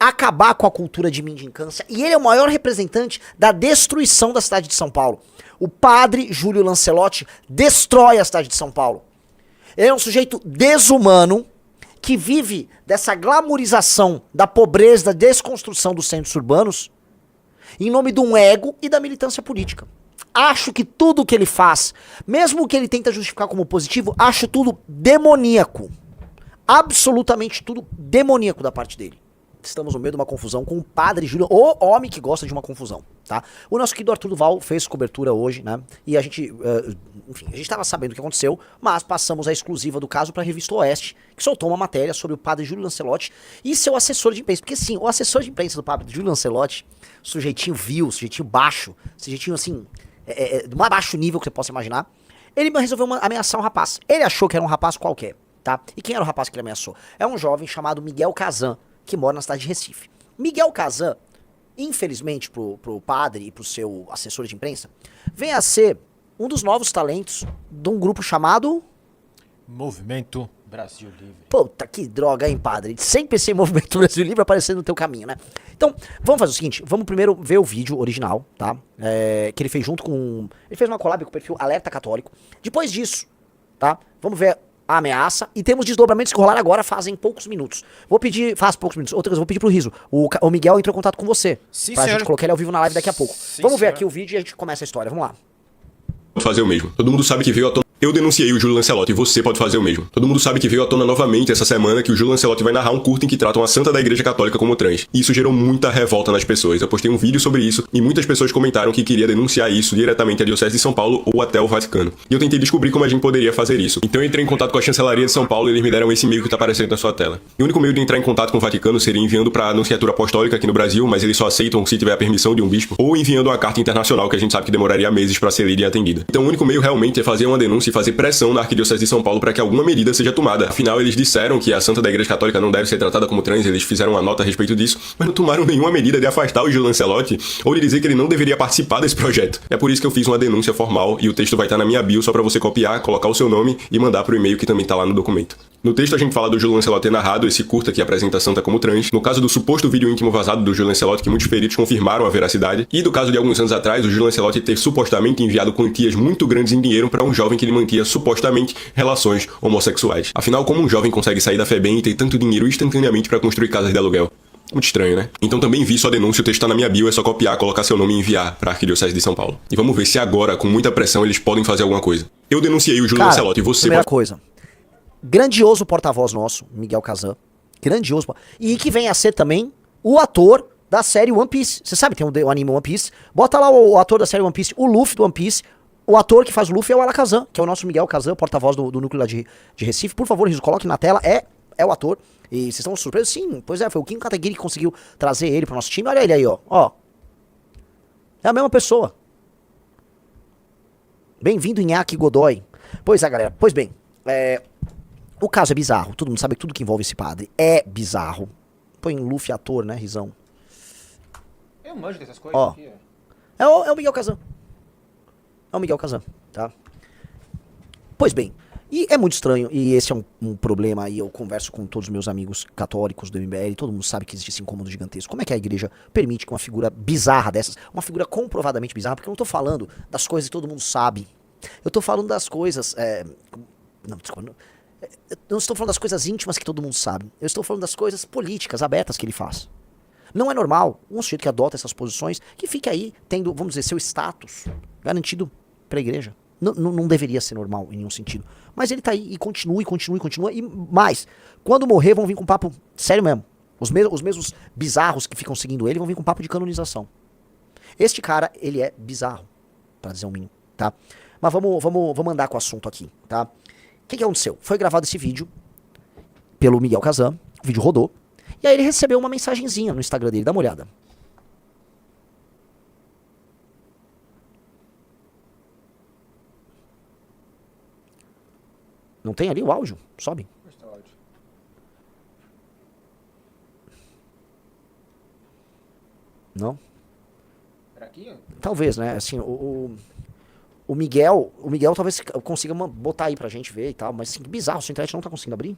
acabar com a cultura de mendicância, e ele é o maior representante da destruição da cidade de São Paulo. O padre Júlio Lancelotti destrói a cidade de São Paulo. Ele é um sujeito desumano que vive dessa glamorização da pobreza, da desconstrução dos centros urbanos, em nome de um ego e da militância política. Acho que tudo que ele faz, mesmo que ele tenta justificar como positivo, acho tudo demoníaco. Absolutamente tudo demoníaco da parte dele. Estamos no meio de uma confusão com o padre Júlio, o homem que gosta de uma confusão, tá? O nosso querido Arthur Duval fez cobertura hoje, né? E a gente, enfim, a gente tava sabendo o que aconteceu, mas passamos a exclusiva do caso pra Revista Oeste, que soltou uma matéria sobre o padre Júlio Lancelotti e seu assessor de imprensa. Porque sim, o assessor de imprensa do padre Júlio Lancelotti, sujeitinho vil, sujeitinho baixo, sujeitinho assim, do mais baixo nível que você possa imaginar, ele resolveu ameaçar um rapaz. Ele achou que era um rapaz qualquer, tá? E quem era o rapaz que ele ameaçou? É um jovem chamado Miguel Kazan, que mora na cidade de Recife. Miguel Kazan, infelizmente pro padre e pro seu assessor de imprensa, vem a ser um dos novos talentos de um grupo chamado... Movimento Brasil Livre. Puta, que droga, hein, padre? Sempre esse Movimento Brasil Livre aparecendo no teu caminho, né? Então, vamos fazer o seguinte, vamos primeiro ver o vídeo original, tá? Que ele fez junto com... Ele fez uma collab com o perfil Alerta Católico. Depois disso, tá? Vamos ver a ameaça, e temos desdobramentos que rolaram agora fazem poucos minutos. Faz poucos minutos. Outra coisa, vou pedir pro Riso. O Miguel entrou em contato com você. Sim, pra senhor. gente colocar ele ao vivo na live daqui a pouco. Sim, Vamos ver senhor. aqui o vídeo e a gente começa a história. Vamos lá. Fazer o mesmo. Todo mundo sabe que veio à tona. Eu denunciei o Júlio Lancelotti e você pode fazer o mesmo. Todo mundo sabe que veio à tona novamente essa semana que o Júlio Lancelotti vai narrar um curta em que tratam a santa da Igreja Católica como trans. E isso gerou muita revolta nas pessoas. Eu postei um vídeo sobre isso e muitas pessoas comentaram que queria denunciar isso diretamente à Diocese de São Paulo ou até o Vaticano. E eu tentei descobrir como a gente poderia fazer isso. Então eu entrei em contato com a Chancelaria de São Paulo e eles me deram esse e-mail que tá aparecendo na sua tela. E o único meio de entrar em contato com o Vaticano seria enviando para a Anunciatura Apostólica aqui no Brasil, mas eles só aceitam se tiver a permissão de um bispo, ou enviando uma carta internacional que a gente sabe que demoraria meses para ser lida e atendida. Então o único meio realmente é fazer uma denúncia e fazer pressão na Arquidiocese de São Paulo para que alguma medida seja tomada. Afinal, eles disseram que a santa da Igreja Católica não deve ser tratada como trans, eles fizeram uma nota a respeito disso, mas não tomaram nenhuma medida de afastar o Júlio Lancelotti ou de dizer que ele não deveria participar desse projeto. É por isso que eu fiz uma denúncia formal e o texto vai estar na minha bio só para você copiar, colocar o seu nome e mandar pro e-mail que também tá lá no documento. No texto a gente fala do Júlio Lancelotti ter narrado esse curta que apresenta a santa como trans, no caso do suposto vídeo íntimo vazado do Júlio Lancelotti que muitos peritos confirmaram a veracidade, e do caso de alguns anos atrás o Júlio Lancelotti ter supostamente enviado quantias muito grandes em dinheiro para um jovem que ele mantinha supostamente relações homossexuais. Afinal, como um jovem consegue sair da FEBEM e ter tanto dinheiro instantaneamente para construir casas de aluguel? Muito estranho, né? Então também vi sua denúncia, o texto tá na minha bio, é só copiar, colocar seu nome e enviar pra Arquidiocese de São Paulo. E vamos ver se agora, com muita pressão, eles podem fazer alguma coisa. Eu denunciei o Júlio Lancelotti e você... Primeira coisa, grandioso porta-voz nosso, Miguel Kazan, grandioso, e que vem a ser também o ator da série One Piece. Você sabe, tem o anime One Piece, bota lá o ator da série One Piece, o Luffy do One Piece. O ator que faz o Luffy é o Ala Kazan, que é o nosso Miguel Kazan, porta-voz do núcleo lá de Recife. Por favor, Riso, coloque na tela, é o ator. E vocês estão surpresos? Sim, pois é, foi o Kim Kataguiri que conseguiu trazer ele pro nosso time. Olha ele aí, ó. É a mesma pessoa. Bem-vindo, Inaki Godoy. Pois é, galera, pois bem, o caso é bizarro, todo mundo sabe que tudo que envolve esse padre é bizarro. Põe Luffy ator, né, Risão? Eu manjo dessas coisas Ó. aqui, É o Miguel Kazan. É o Miguel Kazan, tá? Pois bem, e é muito estranho, e esse é um problema, e eu converso com todos os meus amigos católicos do MBL, todo mundo sabe que existe esse incômodo gigantesco. Como é que a igreja permite que uma figura bizarra dessas, uma figura comprovadamente bizarra, porque eu não tô falando das coisas que todo mundo sabe. Eu tô falando das coisas... Não, desculpa, eu não estou falando das coisas íntimas que todo mundo sabe. Eu estou falando das coisas políticas, abertas que ele faz. Não é normal um sujeito que adota essas posições que fique aí tendo, vamos dizer, seu status garantido para a igreja. Não deveria ser normal em nenhum sentido. Mas ele tá aí e continua. E mais, quando morrer vão vir com papo, sério mesmo, os mesmos bizarros que ficam seguindo ele vão vir com papo de canonização. Este cara, ele é bizarro, para dizer o mínimo, tá? Mas vamos andar com o assunto aqui, tá? O que aconteceu? Foi gravado esse vídeo pelo Miguel Kazan, o vídeo rodou, e aí ele recebeu uma mensagenzinha no Instagram dele, dá uma olhada. Não tem ali o áudio? Sobe. Não? Era aqui? Talvez, né? Assim, o Miguel talvez consiga botar aí pra gente ver e tal, mas assim, que bizarro, sua internet não tá conseguindo abrir.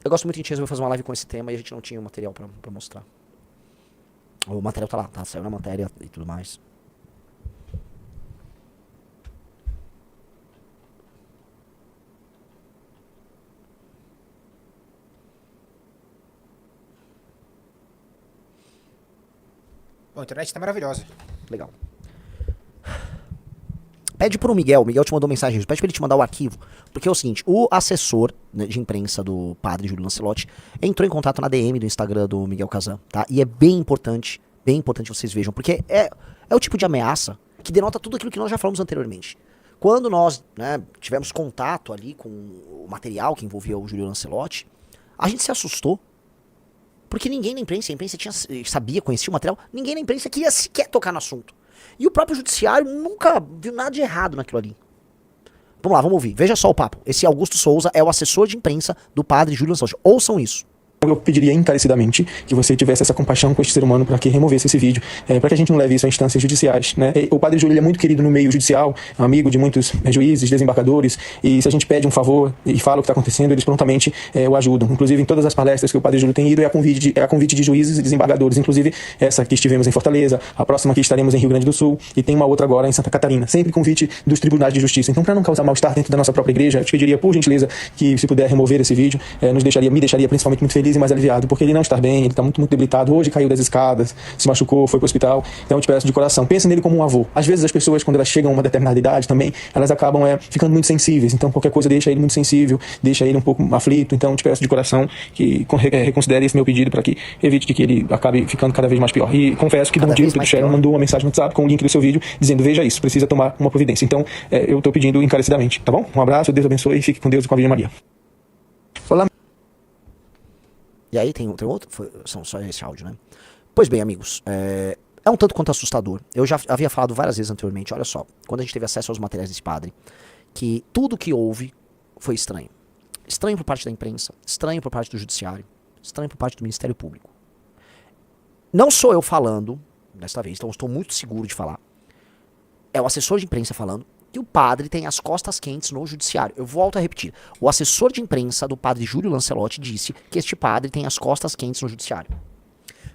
Eu gosto muito que a gente resolveu fazer uma live com esse tema e a gente não tinha o material pra mostrar. O material tá lá, tá? Saiu na matéria e tudo mais. Bom, a internet tá maravilhosa. Legal. Pede pro Miguel, o Miguel te mandou mensagem, pede pra ele te mandar o arquivo, porque é o seguinte, o assessor, né, de imprensa do padre Júlio Lancelotti entrou em contato na DM do Instagram do Miguel Kazan, tá? E é bem importante vocês vejam, porque é o tipo de ameaça que denota tudo aquilo que nós já falamos anteriormente. Quando nós, né, tivemos contato ali com o material que envolvia o Júlio Lancelotti, a gente se assustou, porque ninguém na imprensa, a imprensa sabia, conhecia o material, ninguém na imprensa queria sequer tocar no assunto. E o próprio judiciário nunca viu nada de errado naquilo ali. Vamos lá, vamos ouvir. Veja só o papo. Esse Augusto Souza é o assessor de imprensa do padre Júlio Lancelotti. Ouçam isso. Eu pediria encarecidamente que você tivesse essa compaixão com este ser humano para que removesse esse vídeo, para que a gente não leve isso a instâncias judiciais, né? O padre Júlio ele é muito querido no meio judicial, amigo de muitos juízes, desembargadores, e se a gente pede um favor e fala o que está acontecendo, eles prontamente o ajudam. Inclusive em todas as palestras que o padre Júlio tem ido é a convite de juízes e desembargadores, inclusive essa que estivemos em Fortaleza, a próxima que estaremos em Rio Grande do Sul e tem uma outra agora em Santa Catarina, sempre convite dos tribunais de justiça. Então, para não causar mal-estar dentro da nossa própria igreja, eu te pediria por gentileza que se puder remover esse vídeo, me deixaria principalmente muito feliz e mais aliviado, porque ele não está bem, ele está muito debilitado, hoje caiu das escadas, se machucou, foi para o hospital. Então eu te peço de coração, pense nele como um avô. Às vezes as pessoas, quando elas chegam a uma determinada idade também, elas acabam ficando muito sensíveis, então qualquer coisa deixa ele muito sensível, deixa ele um pouco aflito. Então eu te peço de coração que reconsidere esse meu pedido para que evite de que ele acabe ficando cada vez mais pior. E confesso que Dom Diego Pichel mandou uma mensagem no WhatsApp com o link do seu vídeo dizendo, veja isso, precisa tomar uma providência. Então eu estou pedindo encarecidamente, tá bom? Um abraço, Deus abençoe e fique com Deus e com a Virgem Maria. Olá. E aí tem outro? São só esse áudio, né? Pois bem, amigos, é um tanto quanto assustador. Eu já havia falado várias vezes anteriormente, olha só, quando a gente teve acesso aos materiais desse padre, que tudo que houve foi estranho. Estranho por parte da imprensa, estranho por parte do judiciário, estranho por parte do Ministério Público. Não sou eu falando, desta vez, então estou muito seguro de falar. É o assessor de imprensa falando que o padre tem as costas quentes no judiciário. Eu volto a repetir. O assessor de imprensa do padre Júlio Lancelotti disse que este padre tem as costas quentes no judiciário.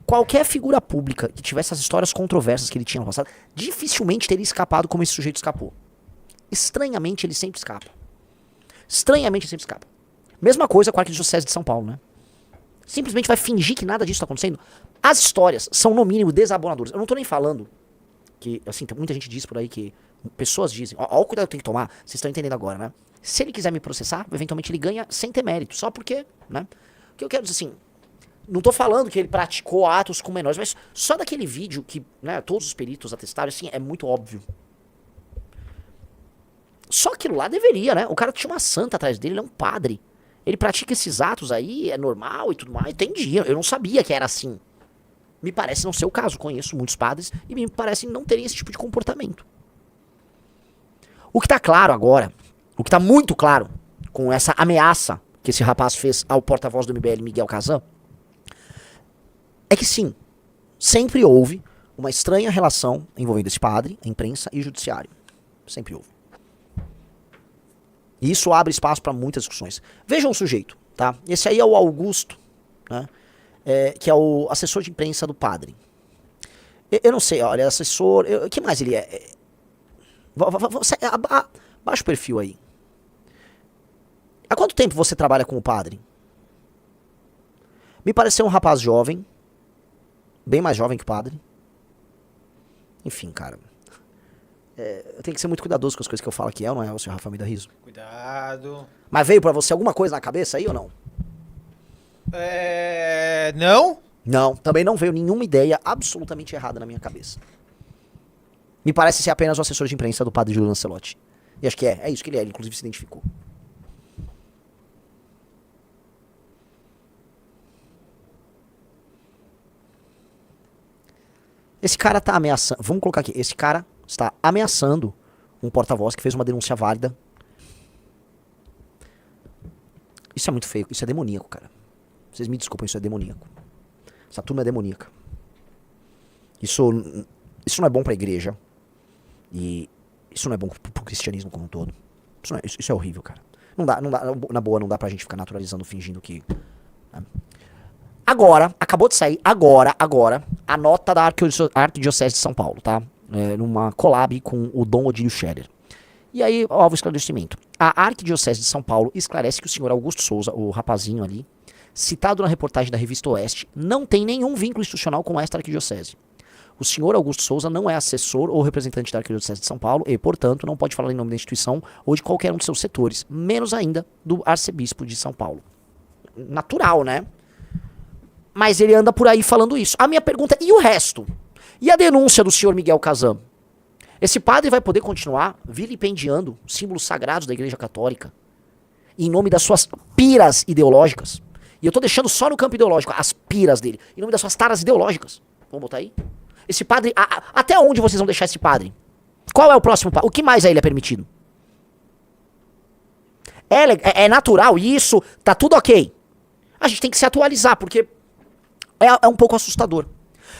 Qualquer figura pública que tivesse as histórias controversas que ele tinha no passado, dificilmente teria escapado como esse sujeito escapou. Estranhamente, ele sempre escapa. Estranhamente, ele sempre escapa. Mesma coisa com a Arquidiocese de São Paulo, né? Simplesmente vai fingir que nada disso está acontecendo. As histórias são, no mínimo, desabonadoras. Eu não tô nem falando que, assim, muita gente diz por aí que pessoas dizem, ó o cuidado que eu tenho que tomar, vocês estão entendendo agora, né? Se ele quiser me processar, eventualmente ele ganha sem ter mérito, só porque, né? O que eu quero dizer assim, não tô falando que ele praticou atos com menores, mas só daquele vídeo que, né, todos os peritos atestaram, assim, é muito óbvio. Só aquilo lá deveria, né? O cara tinha uma santa atrás dele, ele é um padre. Ele pratica esses atos aí, é normal e tudo mais, entendi, eu não sabia que era assim. Me parece não ser o caso, conheço muitos padres e me parece não terem esse tipo de comportamento. O que tá claro agora, o que tá muito claro com essa ameaça que esse rapaz fez ao porta-voz do MBL, Miguel Kazan, é que sim, sempre houve uma estranha relação envolvendo esse padre, a imprensa e o judiciário. Sempre houve. E isso abre espaço para muitas discussões. Vejam o sujeito, tá? Esse aí é o Augusto, né? Que é o assessor de imprensa do padre. Eu não sei, olha, assessor... O que mais ele é? Baixa o perfil aí. Há quanto tempo você trabalha com o padre? Me pareceu um rapaz jovem. Bem mais jovem que o padre. Enfim, cara. Eu tenho que ser muito cuidadoso com as coisas que eu falo aqui, não é, o senhor Rafael me dá riso? Cuidado. Mas veio pra você alguma coisa na cabeça aí ou não? Não? Não, também não veio nenhuma ideia absolutamente errada na minha cabeça. Me parece ser apenas o assessor de imprensa do padre Júlio Lancelotti. E acho que é isso que ele inclusive se identificou. Esse cara tá ameaçando, vamos colocar aqui, esse cara está ameaçando um porta-voz que fez uma denúncia válida. Isso é muito feio, isso é demoníaco, cara. Vocês me desculpem, isso é demoníaco. Essa turma é demoníaca. Isso não é bom pra igreja. E isso não é bom pro cristianismo como um todo. Isso é horrível, cara. Não dá, na boa, não dá pra gente ficar naturalizando, fingindo que Agora, acabou de sair, agora, a nota da Arquidiocese de São Paulo, tá? Numa collab com o Dom Odílio Scherer. E aí, ó, o esclarecimento. A Arquidiocese de São Paulo esclarece que o senhor Augusto Souza, o rapazinho ali, citado na reportagem da Revista Oeste, não tem nenhum vínculo institucional com esta arquidiocese. O senhor Augusto Souza não é assessor ou representante da Arquidiocese de São Paulo e, portanto, não pode falar em nome da instituição ou de qualquer um de seus setores, menos ainda do arcebispo de São Paulo. Natural, né? Mas ele anda por aí falando isso. A minha pergunta é, e o resto? E a denúncia do senhor Miguel Kazan? Esse padre vai poder continuar vilipendiando símbolos sagrados da Igreja Católica em nome das suas piras ideológicas? E eu tô deixando só no campo ideológico as piras dele, em nome das suas taras ideológicas. Vamos botar aí? Esse padre, até onde vocês vão deixar esse padre? Qual é o próximo padre? O que mais a ele é permitido? É natural e isso tá tudo ok. A gente tem que se atualizar, porque é um pouco assustador.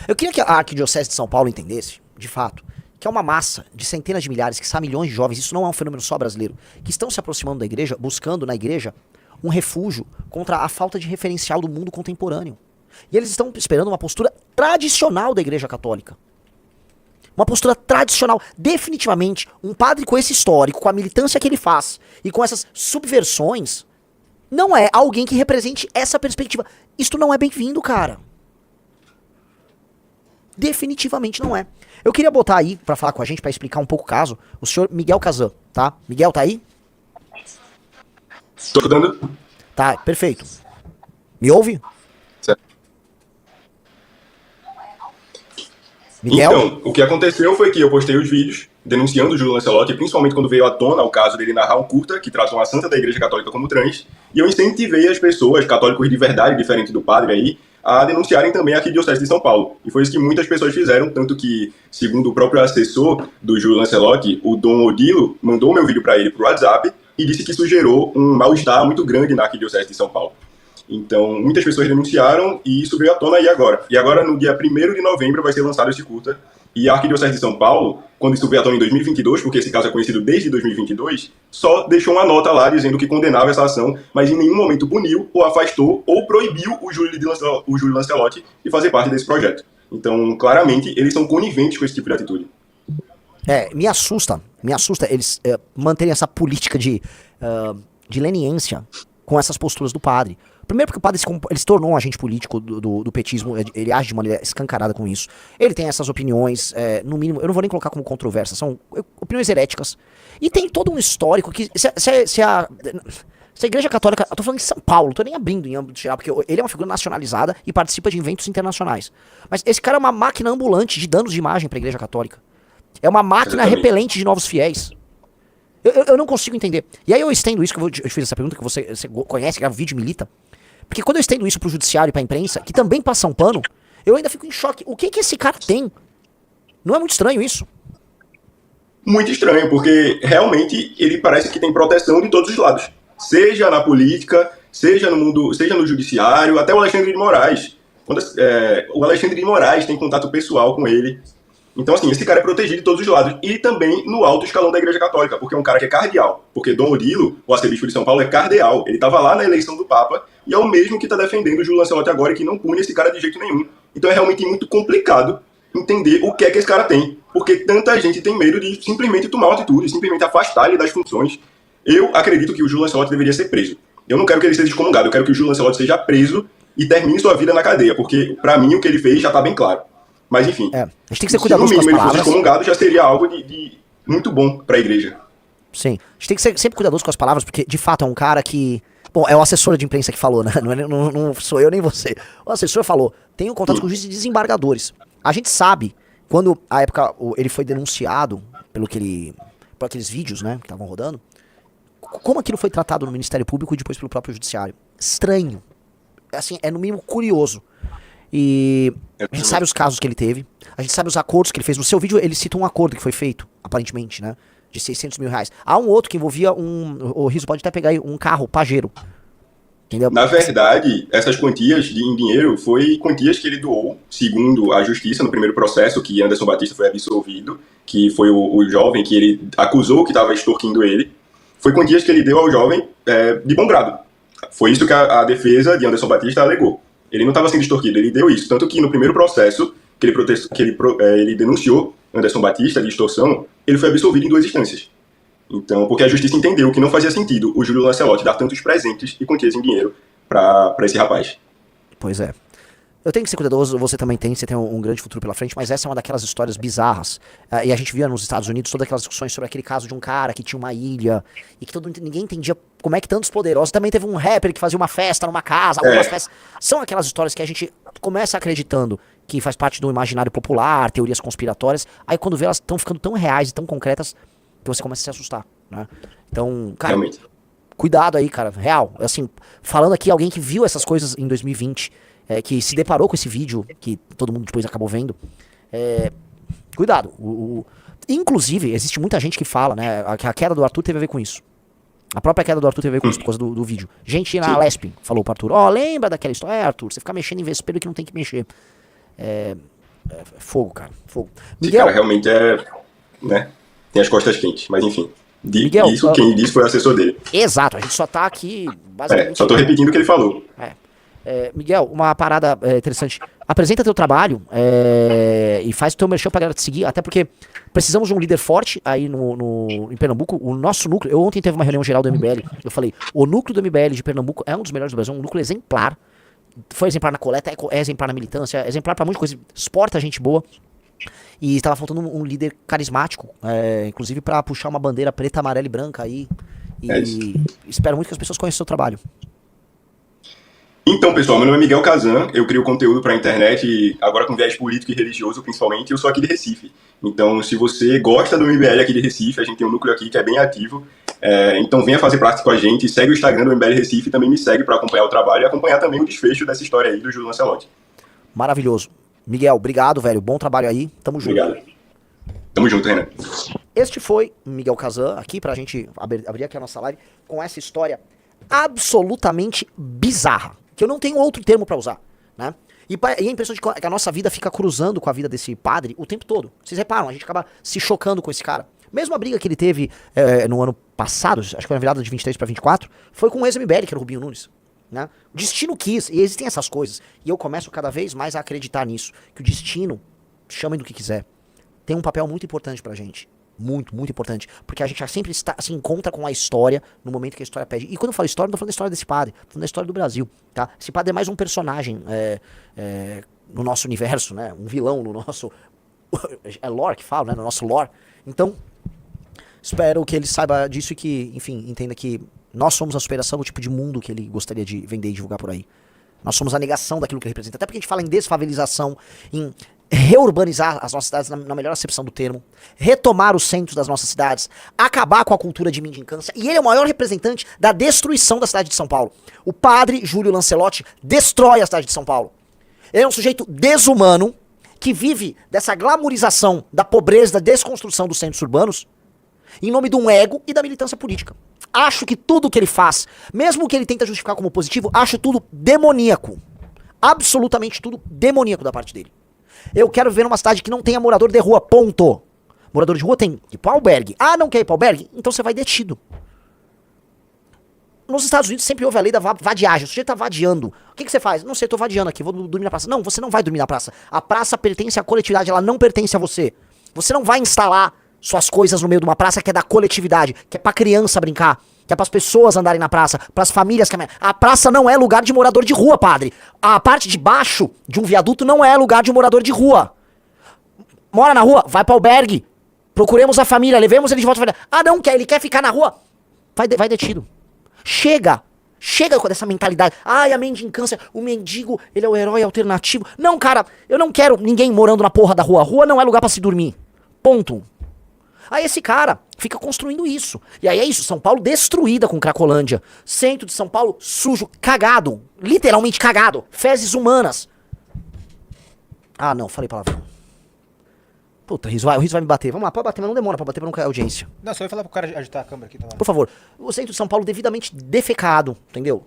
Eu queria que a Arquidiocese de São Paulo entendesse, de fato, que é uma massa de centenas de milhares, que são milhões de jovens, isso não é um fenômeno só brasileiro, que estão se aproximando da igreja, buscando na igreja um refúgio contra a falta de referencial do mundo contemporâneo. E eles estão esperando uma postura tradicional da Igreja Católica. Uma postura tradicional. Definitivamente, um padre com esse histórico, com a militância que ele faz e com essas subversões, não é alguém que represente essa perspectiva. Isto não é bem-vindo, cara. Definitivamente não é. Eu queria botar aí, pra falar com a gente, pra explicar um pouco o caso, o senhor Miguel Kazan, tá? Miguel, tá aí? Tô escutando? Tá, perfeito. Me ouve? Certo. Miguel? Então, o que aconteceu foi que eu postei os vídeos denunciando o Júlio Lancelotti, principalmente quando veio à tona o caso dele narrar um curta que trata uma santa da Igreja Católica como trans, e eu incentivei as pessoas, católicos de verdade, diferente do padre aí, a denunciarem também a Arquidiocese de São Paulo. E foi isso que muitas pessoas fizeram, tanto que, segundo o próprio assessor do Júlio Lancelotti, o Dom Odilo, mandou o meu vídeo para ele pro WhatsApp e disse que isso gerou um mal-estar muito grande na Arquidiocese de São Paulo. Então, muitas pessoas denunciaram e isso veio à tona aí agora. E agora, no dia 1º de novembro, vai ser lançado esse curta. E a Arquidiocese de São Paulo, quando isso veio à tona em 2022, porque esse caso é conhecido desde 2022, só deixou uma nota lá dizendo que condenava essa ação, mas em nenhum momento puniu, ou afastou, ou proibiu o Júlio Lancelotti de fazer parte desse projeto. Então, claramente, eles são coniventes com esse tipo de atitude. Me assusta eles manterem essa política de leniência com essas posturas do padre. Primeiro porque o padre ele se tornou um agente político do petismo, ele age de maneira escancarada com isso. Ele tem essas opiniões, no mínimo, eu não vou nem colocar como controvérsias, são opiniões heréticas. E tem todo um histórico que se a Igreja Católica, eu tô falando em São Paulo, tô nem abrindo em âmbito geral, porque ele é uma figura nacionalizada e participa de eventos internacionais. Mas esse cara é uma máquina ambulante de danos de imagem pra Igreja Católica. É uma máquina repelente de novos fiéis. Eu não consigo entender. E aí eu estendo isso, que eu te fiz essa pergunta, que você conhece, grava vídeo e milita. Porque quando eu estendo isso pro judiciário e pra imprensa, que também passa um pano, eu ainda fico em choque. O que esse cara tem? Não é muito estranho isso? Muito estranho, porque realmente ele parece que tem proteção de todos os lados. Seja na política, seja no mundo, seja no judiciário, até o Alexandre de Moraes. O Alexandre de Moraes tem contato pessoal com ele. Então, assim, esse cara é protegido de todos os lados. E também no alto escalão da Igreja Católica, porque é um cara que é cardeal. Porque Dom Odilo, o arcebispo de São Paulo, é cardeal. Ele estava lá na eleição do Papa e é o mesmo que está defendendo o Júlio Lancelotti agora e que não pune esse cara de jeito nenhum. Então é realmente muito complicado entender o que é que esse cara tem. Porque tanta gente tem medo de simplesmente tomar uma atitude, simplesmente afastar ele das funções. Eu acredito que o Júlio Lancelotti deveria ser preso. Eu não quero que ele seja excomungado, eu quero que o Júlio Lancelotti seja preso e termine sua vida na cadeia. Porque, pra mim, o que ele fez já está bem claro. Mas enfim, a gente tem que ser cuidadoso com as palavras. Se no mínimo ele fosse excomungado, já seria algo de muito bom para a igreja. Sim, a gente tem que ser sempre cuidadoso com as palavras, porque de fato é um cara que... Bom, é o assessor de imprensa que falou, né? Não sou eu nem você. O assessor falou, tem um contato com juízes e desembargadores. A gente sabe, quando a época ele foi denunciado por aqueles vídeos, né, que estavam rodando, como aquilo foi tratado no Ministério Público e depois pelo próprio Judiciário. Estranho. Assim, é no mínimo curioso. E a gente sabe os casos que ele teve, a gente sabe os acordos que ele fez. No seu vídeo ele cita um acordo que foi feito, aparentemente, né, de 600 mil reais. Há um outro que envolvia o Riso pode até pegar aí um carro Pajero, entendeu? Na verdade, essas quantias em dinheiro foi quantias que ele doou, segundo a justiça, no primeiro processo que Anderson Batista foi absolvido, que foi o jovem que ele acusou que estava extorquindo ele. Foi quantias que ele deu ao jovem de bom grado. Foi isso que a defesa de Anderson Batista alegou. Ele não estava sendo extorquido, ele deu isso. Tanto que no primeiro processo que ele denunciou Anderson Batista de extorsão, ele foi absolvido em 2 instâncias. Então, porque a justiça entendeu que não fazia sentido o Júlio Lancelotti dar tantos presentes e quantias em dinheiro para esse rapaz. Pois é. Eu tenho que ser cuidadoso, você também tem, você tem um grande futuro pela frente, mas essa é uma daquelas histórias bizarras. E a gente via nos Estados Unidos todas aquelas discussões sobre aquele caso de um cara que tinha uma ilha e que ninguém entendia como é que tantos poderosos. Também teve um rapper que fazia uma festa numa casa, algumas festas. São aquelas histórias que a gente começa acreditando que faz parte do imaginário popular, teorias conspiratórias. Aí quando vê, elas estão ficando tão reais e tão concretas que você começa a se assustar, né? Então, cara, Realmente. cuidado aí, cara, real. Assim, falando aqui, alguém que viu essas coisas em 2020, que se deparou com esse vídeo, que todo mundo depois acabou vendo, cuidado. Inclusive, existe muita gente que fala, né, que a queda do Arthur teve a ver com isso. A própria queda do Arthur teve a ver com isso, por causa do vídeo. Gente na Lesp falou pro Arthur, lembra daquela história? Arthur, você fica mexendo em vespeiro que não tem que mexer. Fogo, cara, fogo. Esse cara realmente né, tem as costas quentes, mas enfim. Miguel, isso quem disse foi o assessor dele. Exato, a gente só tá aqui basicamente... Só tô repetindo o que ele falou. Miguel, uma parada interessante. Apresenta teu trabalho e faz o teu merchan pra galera te seguir, até porque precisamos de um líder forte aí em Pernambuco. O nosso núcleo, eu ontem teve uma reunião geral do MBL, eu falei, o núcleo do MBL de Pernambuco é um dos melhores do Brasil, um núcleo exemplar. Foi exemplar na coleta, é exemplar na militância, é exemplar pra muita coisa, exporta gente boa. E estava faltando um líder carismático, inclusive pra puxar uma bandeira preta, amarela e branca aí. E espero muito que as pessoas conheçam o seu trabalho. Então, pessoal, meu nome é Miguel Kazan, eu crio conteúdo para a internet, agora com viés político e religioso, principalmente, eu sou aqui de Recife. Então, se você gosta do MBL aqui de Recife, a gente tem um núcleo aqui que é bem ativo, então venha fazer parte com a gente, segue o Instagram do MBL Recife, também me segue para acompanhar o trabalho e acompanhar também o desfecho dessa história aí do Júlio Lancelotti. Maravilhoso. Miguel, obrigado, velho, bom trabalho aí, tamo junto. Obrigado. Tamo junto, Renan. Este foi Miguel Kazan, aqui pra gente abrir aqui a nossa live, com essa absolutamente bizarra, que eu não tenho outro termo pra usar, né? E a impressão de que a nossa vida fica cruzando com a vida desse padre o tempo todo. Vocês reparam, a gente acaba se chocando com esse cara. Mesmo a briga que ele teve no ano passado, acho que foi na virada de 23 pra 24, foi com o ex-MBL, que era o Rubinho Nunes. Né? O destino quis, e existem essas coisas. E eu começo cada vez mais a acreditar nisso. Que o destino, chamem do que quiser, tem um papel muito importante pra gente. Muito, muito importante. Porque a gente sempre se encontra com a história no momento que a história pede. E quando eu falo história, não tô falando da história desse padre, tô falando da história do Brasil. Tá? Esse padre é mais um personagem no nosso universo, né? Um vilão no nosso... É lore que fala, né? No nosso lore. Então, espero que ele saiba disso e que, enfim, entenda que nós somos a superação do tipo de mundo que ele gostaria de vender e divulgar por aí. Nós somos a negação daquilo que ele representa. Até porque a gente fala em desfavelização, em reurbanizar as nossas cidades na melhor acepção do termo, retomar os centros das nossas cidades, acabar com a cultura de mendicância, e ele é o maior representante da destruição da cidade de São Paulo. O padre Júlio Lancelotti destrói a cidade de São Paulo. Ele é um sujeito desumano que vive dessa glamorização da pobreza, da desconstrução dos centros urbanos, em nome de um ego e da militância política. Acho que tudo que ele faz, mesmo que ele tenta justificar como positivo, acho tudo demoníaco. Absolutamente tudo demoníaco da parte dele. Eu quero viver numa cidade que não tenha morador de rua, ponto. Morador de rua tem que ir pro albergue. Ah, não quer ir pro albergue? Então você vai detido. Nos Estados Unidos sempre houve a lei da vadiagem. O sujeito tá vadiando. O que você faz? Não sei, tô vadiando aqui, vou dormir na praça. Não, você não vai dormir na praça. A praça pertence à coletividade, ela não pertence a você. Você não vai instalar suas coisas no meio de uma praça que é da coletividade, que é pra criança brincar, que é pras pessoas andarem na praça, pras famílias caminharem. A praça não é lugar de morador de rua, padre. A parte de baixo de um viaduto não é lugar de morador de rua. Mora na rua, vai pro albergue. Procuremos a família, levemos ele de volta pra família. Ah, não quer, ele quer ficar na rua. Vai detido. Chega com essa mentalidade. Ai, a mendicância, o mendigo, ele é o herói alternativo. Não, cara, eu não quero ninguém morando na porra da rua. A rua não é lugar pra se dormir. Ponto. Aí esse cara fica construindo isso. E aí é isso, São Paulo destruída com Cracolândia. Centro de São Paulo sujo, cagado. Literalmente cagado. Fezes humanas. Ah, não, falei palavrão. Puta, o Riz vai me bater. Vamos lá, pode bater, mas não demora pra bater pra não cair a audiência. Não, só ia falar pro cara agitar a câmera aqui. Tá lá. Por favor, o centro de São Paulo devidamente defecado, entendeu?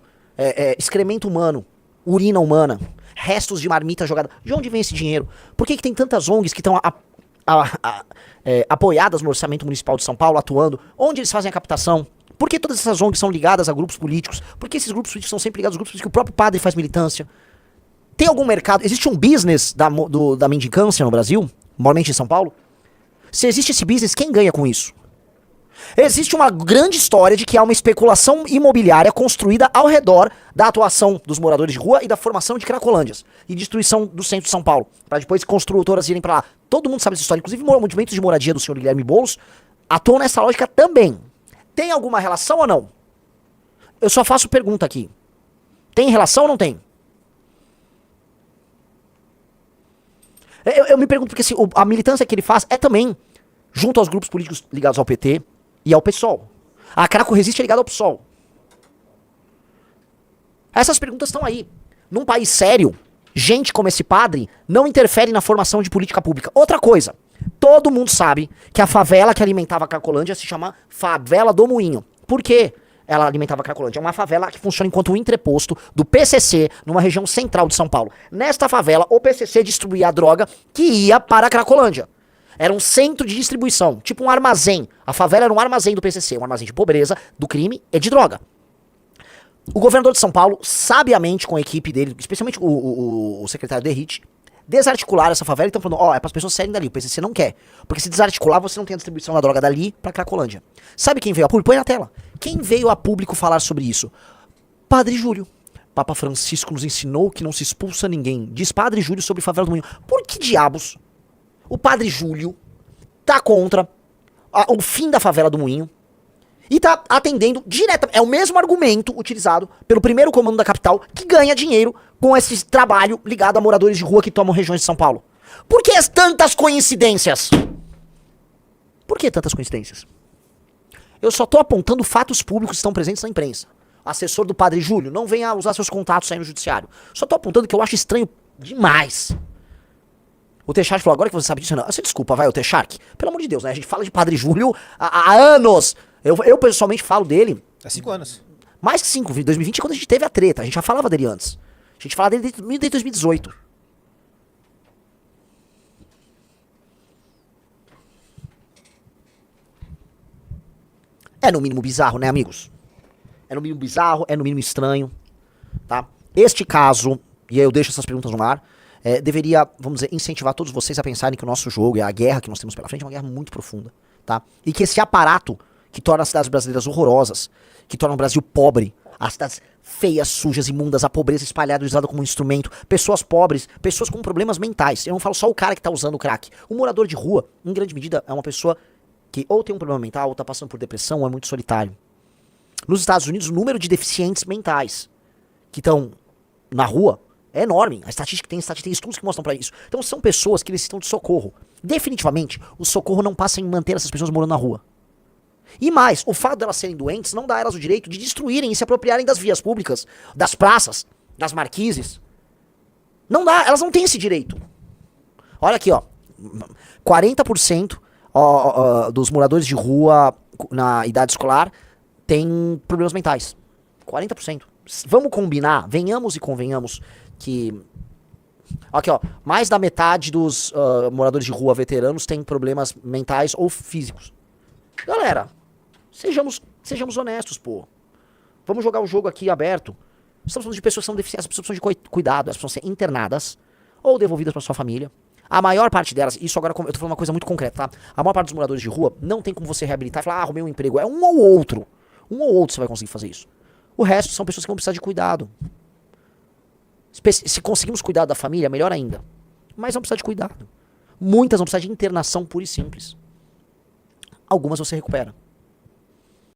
Excremento humano, urina humana, restos de marmita jogada. De onde vem esse dinheiro? Por que tem tantas ONGs que estão apoiadas no orçamento municipal de São Paulo, atuando? Onde eles fazem a captação? Por que todas essas ONGs são ligadas a grupos políticos? Por que esses grupos políticos são sempre ligados a grupos políticos que o próprio padre faz militância? Tem algum mercado, existe um business da mendicância no Brasil, normalmente em São Paulo? Se existe esse business, quem ganha com isso? Existe uma grande história de que há uma especulação imobiliária construída ao redor da atuação dos moradores de rua e da formação de cracolândias e destruição do centro de São Paulo, para depois construtoras irem para lá. Todo mundo sabe essa história, inclusive movimentos de moradia do senhor Guilherme Boulos atuam nessa lógica também. Tem alguma relação ou não? Eu só faço pergunta aqui. Tem relação ou não tem? Eu me pergunto porque assim, a militância que ele faz é também junto aos grupos políticos ligados ao PT e ao PSOL. A Craco Resiste é ligada ao PSOL. Essas perguntas estão aí. Num país sério, gente como esse padre não interfere na formação de política pública. Outra coisa, todo mundo sabe que a favela que alimentava a Cracolândia se chama Favela do Moinho. Por quê? Ela alimentava a Cracolândia. É uma favela que funciona enquanto um entreposto do PCC numa região central de São Paulo. Nesta favela, o PCC distribuía a droga que ia para a Cracolândia. Era um centro de distribuição, tipo um armazém. A favela era um armazém do PCC, um armazém de pobreza, do crime e de droga. O governador de São Paulo, sabiamente com a equipe dele, especialmente o secretário Derrite, desarticularam essa favela e estão falando, ó, é para as pessoas saírem dali, o PCC não quer. Porque se desarticular, você não tem a distribuição da droga dali pra Cracolândia. Sabe quem veio a público? Põe na tela. Quem veio a público falar sobre isso? Padre Júlio. Papa Francisco nos ensinou que não se expulsa ninguém. Diz Padre Júlio sobre Favela do Moinho. Por que diabos o Padre Júlio tá contra o fim da Favela do Moinho e tá atendendo diretamente? É o mesmo argumento utilizado pelo primeiro comando da capital que ganha dinheiro com esse trabalho ligado a moradores de rua que tomam regiões de São Paulo. Por que tantas coincidências? Por que tantas coincidências? Eu só tô apontando fatos públicos que estão presentes na imprensa. Assessor do Padre Júlio, não venha usar seus contatos aí no judiciário. Só tô apontando que eu acho estranho demais. O Techark falou, agora que você sabe disso, não. Você desculpa, vai, o Techark. Pelo amor de Deus, né? A gente fala de Padre Júlio há anos. Eu pessoalmente falo dele. Há 5 anos. Mais que 5, 2020 é quando a gente teve a treta. A gente já falava dele antes. A gente falava dele desde 2018. É no mínimo bizarro, né, amigos? É no mínimo bizarro, é no mínimo estranho, tá? Este caso, e aí eu deixo essas perguntas no ar, deveria, vamos dizer, incentivar todos vocês a pensarem que o nosso jogo e a guerra que nós temos pela frente é uma guerra muito profunda, tá? E que esse aparato que torna as cidades brasileiras horrorosas, que torna o Brasil pobre, as cidades feias, sujas, imundas, a pobreza espalhada, usada como instrumento, pessoas pobres, pessoas com problemas mentais. Eu não falo só o cara que tá usando o crack. O morador de rua, em grande medida, é uma pessoa que ou tem um problema mental, ou tá passando por depressão, ou é muito solitário. Nos Estados Unidos, o número de deficientes mentais que estão na rua é enorme. Tem estudos que mostram pra isso. Então são pessoas que necessitam de socorro. Definitivamente, o socorro não passa em manter essas pessoas morando na rua. E mais, o fato delas serem doentes não dá a elas o direito de destruírem e se apropriarem das vias públicas, das praças, das marquises. Não dá, elas não têm esse direito. Olha aqui, ó. 40% dos moradores de rua na idade escolar têm problemas mentais. 40%. Vamos combinar, venhamos e convenhamos que... Aqui, ó. Mais da metade dos moradores de rua veteranos têm problemas mentais ou físicos. Galera, sejamos honestos, pô. Vamos jogar o jogo aqui aberto. Estamos falando de pessoas que são deficientes, as pessoas precisam de cuidado, elas precisam ser internadas ou devolvidas para sua família. A maior parte delas, isso agora eu tô falando uma coisa muito concreta, tá? A maior parte dos moradores de rua não tem como você reabilitar e falar, arrumei um emprego. É um ou outro. Um ou outro você vai conseguir fazer isso. O resto são pessoas que vão precisar de cuidado. Se conseguimos cuidar da família, melhor ainda. Mas vão precisar de cuidado. Muitas vão precisar de internação pura e simples. Algumas você recupera.